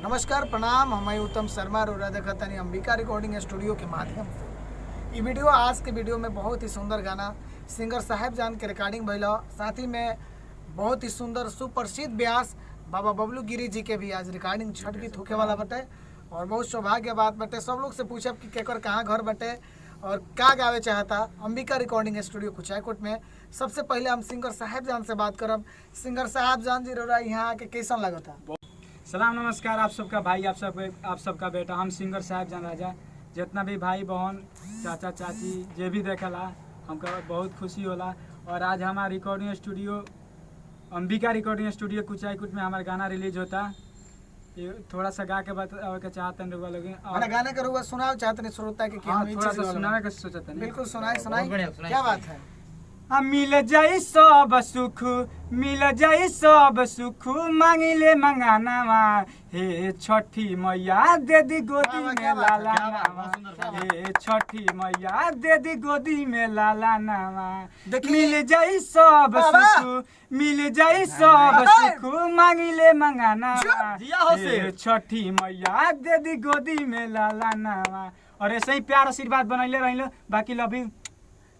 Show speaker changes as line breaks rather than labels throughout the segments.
नमस्कार प्रणाम, हम उत्तम शर्मा रोरा देखतानी अंबिका रिकॉर्डिंग स्टूडियो के माध्यम से। ये वीडियो आज के वीडियो में बहुत ही सुंदर गाना सिंगर साहेबजान के रिकॉर्डिंग भइल, साथ ही में बहुत ही सुंदर सुप्रसिद्ध व्यास बाबा बबलू गिरी जी के भी आज रिकॉर्डिंग छठ गीत होके वाला बटे। और बहुत सौभाग्य बात बटे, सब लोग से पूछब कि केकर कहाँ घर बटे और क्या गावे चाहता। अंबिका रिकॉर्डिंग स्टूडियो कुचायकोट में सबसे पहले हम सिंगर साहेबजान से बात करब। सिंगर साहेबजान जी रोरा यहाँ आके कैसन लगता?
सलाम नमस्कार आप सबका भाई, आप सबका बेटा। हम सिंगर साहेबजान राजा, जितना भी भाई बहन चाचा चाची जे भी देखला हमका बहुत खुशी होला। और आज हमारा recording studio Ambika recording studio Kuchaikot में हमारा गाना रिलीज होता। ये थोड़ा सा गा के बतावे के चाहते हैं लोग।
और गाने का रुआ सुनाओ चाहते हैं श्रोता के कि हम
थोड़ा सा सुनावे के सोचते हैं।
बिल्कुल सुनाई क्या बात है।
मिल जाई सब सुख, मिल जाई सब सुख, मांगिले मंगानावा। हे छठी मैया दे दी गोदी में लाला नावा। हे छठी मैया दे दी गोदी में लाला नावा। मिल जाई सब सुख, मिल जाई सब सुख, मांगिले मंगानावा। हे छठी मैया दे दी गोदी में लाला नावा। और ऐसे ही प्यार आशीर्वाद बनैले रहिलो। बाकी लव यू।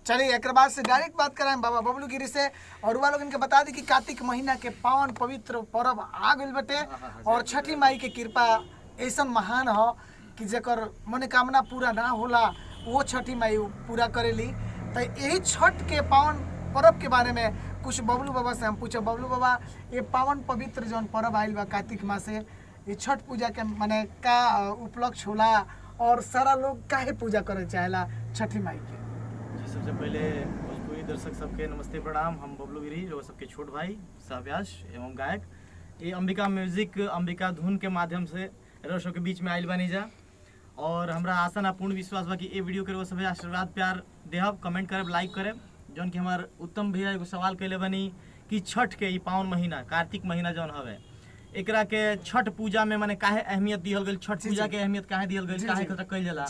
चलिए एक बाद से डायरेक्ट बात कराएं बाबा बबलू गिरी से। और वह लोग इनके बता दी कि कार्तिक महीना के पावन पवित्र पर्व आ गइल बटे और छठी माई के कृपा ऐसा महान हो कि जेकर मनोकामना पूरा ना होला वो छठी माई पूरा करेली। तो यही छठ के पावन पर्व के बारे में कुछ बबलू बाबा से हम पूछे। बबलू बाबा, ये पावन पवित्र जौन पर्व आइल बा कार्तिक माह से, ये छठ पूजा के माने का उपलक्ष्य होला और सारा लोग काहे पूजा करे चाहेला छठी माई के?
सबसे पहले भोजपुरी दर्शक सबके नमस्ते प्रणाम। हम बबलू गिरी जो सबके छोट भाई सहव्यास एवं गायक, ये अंबिका म्यूजिक अंबिका धुन के माध्यम से दर्शकों के बीच में आइल बनी जा। और हमरा आशा ना पूर्ण विश्वास बा कि ये वीडियो के सब आशीर्वाद प्यार देहब, कमेंट करब, लाइक करब। जौन कि हमार उत्तम भैया एगो सवाल कैले बनी कि छठ के ये पावन महीना कार्तिक महीना जौन हवे एकरा के छठ पूजा में माने काहे अहमियत दिहल गई, छठ पूजा के अहमियत काहे दिहल गई, काहे खतरा कइल जाला।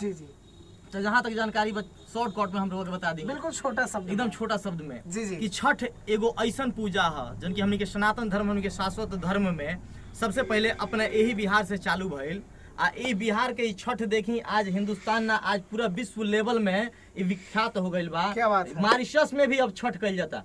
तो जहाँ तक जानकारी शॉर्ट कट में हम लोग बता दी,
बिल्कुल छोटा शब्द,
एकदम छोटा शब्द में
जी। कि
छठ एगो ऐसा पूजा है जन की हमनी के सनातन धर्म, हमनी के शाश्वत धर्म में सबसे पहले अपने यही बिहार से चालू भइल। आ ये बिहार के छठ देखी आज हिंदुस्तान ना आज पूरा विश्व लेवल में ये विख्यात हो गइल बा।
क्या बात है।
मॉरिशस में भी अब छठ कइल जाता।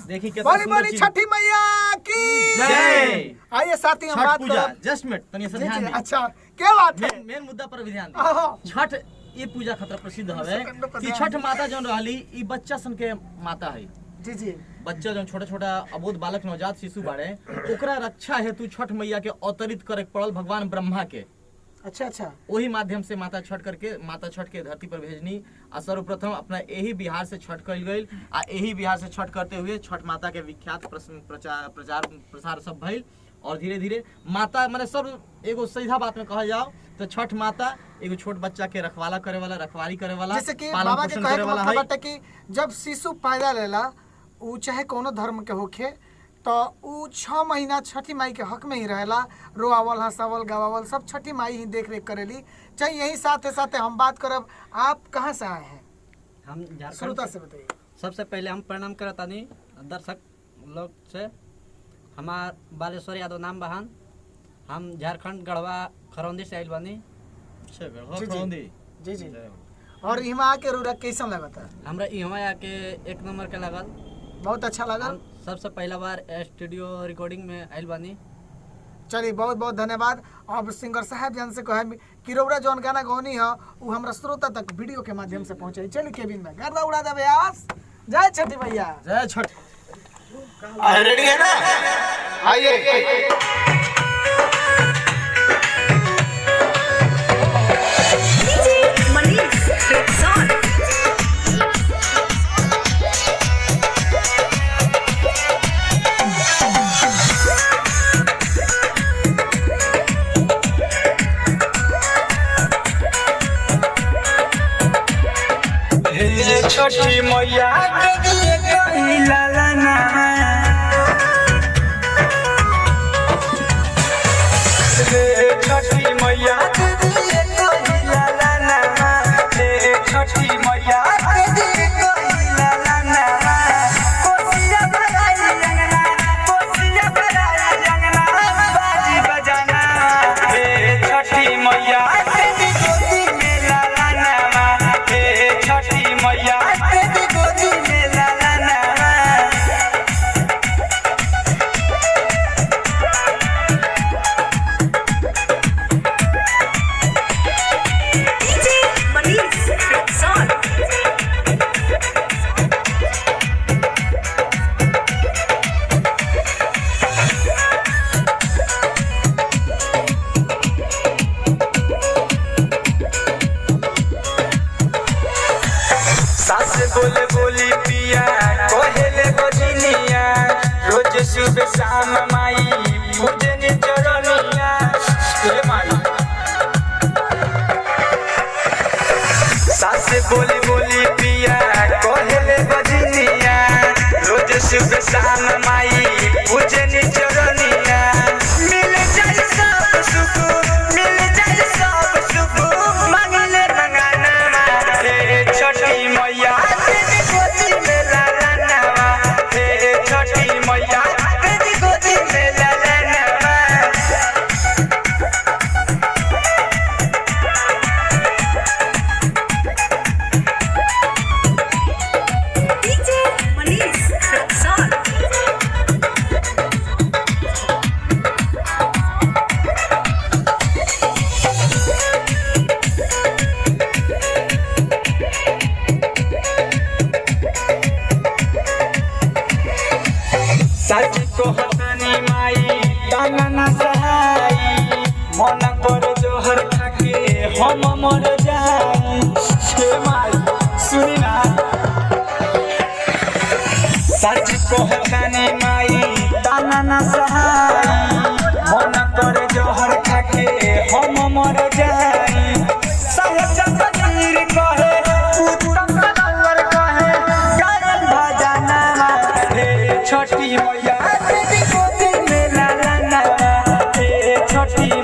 देखी
बड़ी छठी मैया की जय। आइए साथी हम बात
पूजा जस्ट मिनट तनी से ध्यान दे।
अच्छा क्या बात है,
मेन मुद्दा पर भी ध्यान दे। छठ ये पूजा खतरा प्रसिद्ध हवे कि छठ माता जौन रहली ई बच्चा सन के माता है।
जी
बच्चा जौन छोटा छोटा अबोध बालक नवजात शिशु बाड़े ओकरा रक्षा हेतु छठ मैया के अवतरित करे पड़ल भगवान ब्रह्मा के।
अच्छा
वही माध्यम से माता छठ के धरती पर भेजनी। आ सर्वप्रथम अपना यही बिहार से छठ कइल गइल। आ यही बिहार से छठ करते हुए छठ माता के विख्यात प्रसार सब भइल। और धीरे धीरे माता माने सब एगो सीधा बात में कहल जाओ तो छठ माता एगो छोट बच्चा के रखवाला करे वाला, रखवारी करे वाला,
जैसे कि
पालन
बाबा के
पोषण
कहे
करे
के
वाला
मतलब
है।
कि जब शिशु पैदा लेला उ चाहे कोनो धर्म के होखे तो उ 6 महीना छठी माई के हक में ही रहेला। रोआवल, हंसावल, गवावल सब छठी माई ही देख रेख करेली। चाहिए यही साथ साथ हम बात करब, आप कहाँ से आए हैं?
हम
श्रोता से बताइए।
सबसे पहले हम प्रणाम करतानी दर्शक लोग से। हमार बालेश्वर यादव नाम बहन, हम झारखंड गढ़वा खरौंदी से आइल बानी।
जी और यहाँ आके रूरा कैसन लगता?
हमरा यहाँ आके एक नंबर के लगल,
बहुत अच्छा लगा।
सबसे पहला बार स्टूडियो रिकॉर्डिंग में आइल बानी।
चलिए बहुत बहुत धन्यवाद। अब सिंगर साहेबजान से कहे कि रौरा जौन गाना गौनी है वो हमरा श्रोता तक वीडियो के माध्यम से पहुंचे। चलिए केबिन में गर्दा उड़ा दे व्यास। जय छठी मैया,
जय छठ।
रेडी है ना? आइए
छठी मैया लाला ना छठी मैया लाला ना छठी मैया लाला ना कोसिया बजाई जंगना, कोसिया बजाई जंगना, बाजी बजाना सुबह शाम माई पूजनी चरनिया हे माई सास बोली बोली पिया कहले बजनिया रोज सुबह शाम माई पूजनी चरनिया मिल जाए सब सुख मिल जाए सब सुख मांगले मंगाना हे छठी मैया तेरी गोदी में लालाना हे छठी मैया तेरी गोदी में लालाना
DJ Manish Rexall.
सच को हतानी माई दाना न सहाई मन पर जोहर खाके हम मर जाई हे माई सुनी ना सच को हतानी माई दाना न सहाई मन पर जोहर खाके हम मर जाई सहज पनीर कहे उत्तम कलवर कहे गायन भजना हे छठी मैया तेरी गोदी में लालाना हे छठी